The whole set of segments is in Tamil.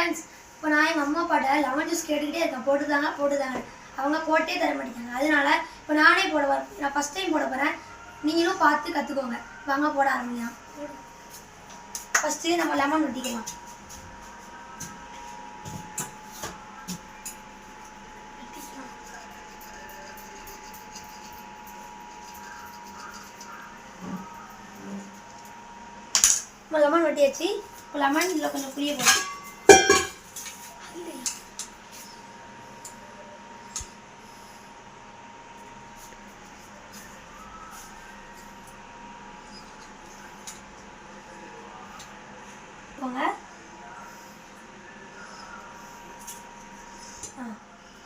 ஃப்ரெண்ட்ஸ், இப்போ நான் எங்கள் அம்மா அப்பாட்ட லெமன் ஜூஸ் கேட்டுக்கிட்டே இருக்கேன், போட்டுதாங்க. அவங்க போட்டே தர மாட்டேங்காங்க. அதனால இப்போ நானே போட வரேன். நான் ஃபஸ்ட் டைம் போட போகிறேன். நீங்களும் பார்த்து கற்றுக்கோங்க. வாங்க போட ஆரம்பிக்கலாம். ஃபஸ்ட்டு நம்ம லெமன் ஊற்றிக்கலாம். லெமன் வெட்டியாச்சு. இப்போ லெமன் இதில் கொஞ்சம் புளிய போடும்.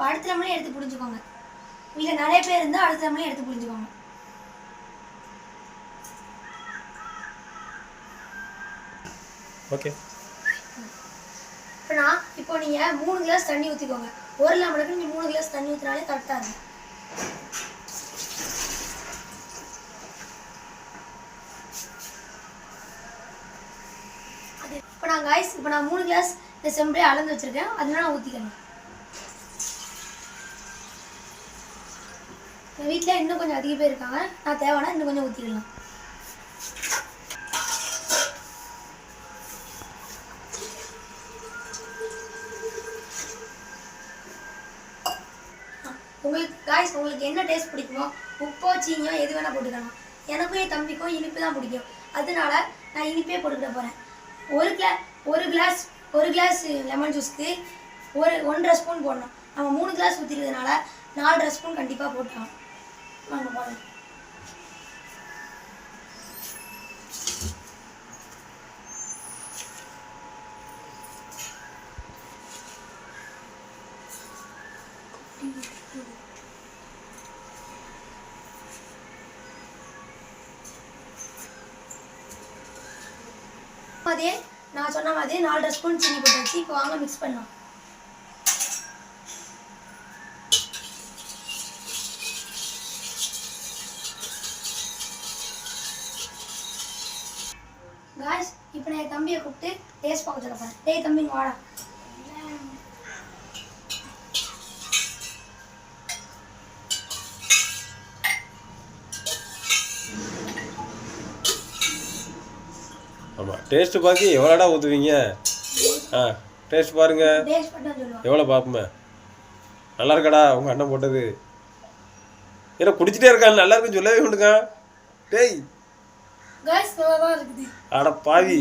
அடுத்த லெமனே எடுத்து புரிஞ்சுக்கோங்க. வீட்டில் நிறைய பேர் இருந்தால் அடுத்த லெமனே எடுத்து புரிஞ்சுக்கோங்க. ஓகே. இப்போ நீங்கள் 3 கிளாஸ் தண்ணி ஊற்றிக்கோங்க. ஒரு லெமனுக்கு நீங்கள் 3 கிளாஸ் தண்ணி ஊற்றினாலே கரெக்டாக இருக்கும். இப்போ நான் 3 கிளாஸ் இந்த செம்பரே அளந்து வச்சுருக்கேன். அதனால நான் ஊற்றிக்கிறேன். என் வீட்டில் இன்னும் கொஞ்சம் அதிக பேர் இருக்காங்க. நான் தேவைன்னா இன்னும் கொஞ்சம் ஊற்றிக்கலாம். உங்களுக்கு என்ன டேஸ்ட் பிடிக்குமோ, உப்போ சீனியோ எது வேணால் போட்டுக்கலாம். எனக்கும் என் தம்பிக்கும் இனிப்பு தான் பிடிக்கும். அதனால நான் இனிப்பே போட்டுக்கிட போகிறேன். ஒரு கிளாஸ் லெமன் ஜூஸ்க்கு 1.5 ஸ்பூன் போடணும். நம்ம 3 கிளாஸ் ஊற்றிக்கிறதுனால 4.5 ஸ்பூன் கண்டிப்பாக போட்டோம். வாங்க போடலாம். அதே நான் சொன்ன மாதிரி 4.5 ஸ்பூன் சீனி போட்டு வச்சு இப்போ வாங்க மிக்ஸ் பண்ணலாம். காய்ஸ், இப்போ நான் என் தம்பியை கூப்பிட்டு டேஸ்ட் பார்க்க சொல்ல போகிறேன். டேய் தம்பி, வாடா. ஆமாம், டேஸ்ட்டு பார்த்து எவ்வளோடா ஊற்றுவீங்க? டேஸ்ட் பாருங்க. எவ்வளோ பார்ப்போமே. நல்லா இருக்காடா உங்கள் அண்ணன் போட்டது? ஏன்னா குடிச்சிட்டே இருக்காங்க. நல்லா இருக்குன்னு சொல்லவே உண்டுங்க. டேய், அட பாவி.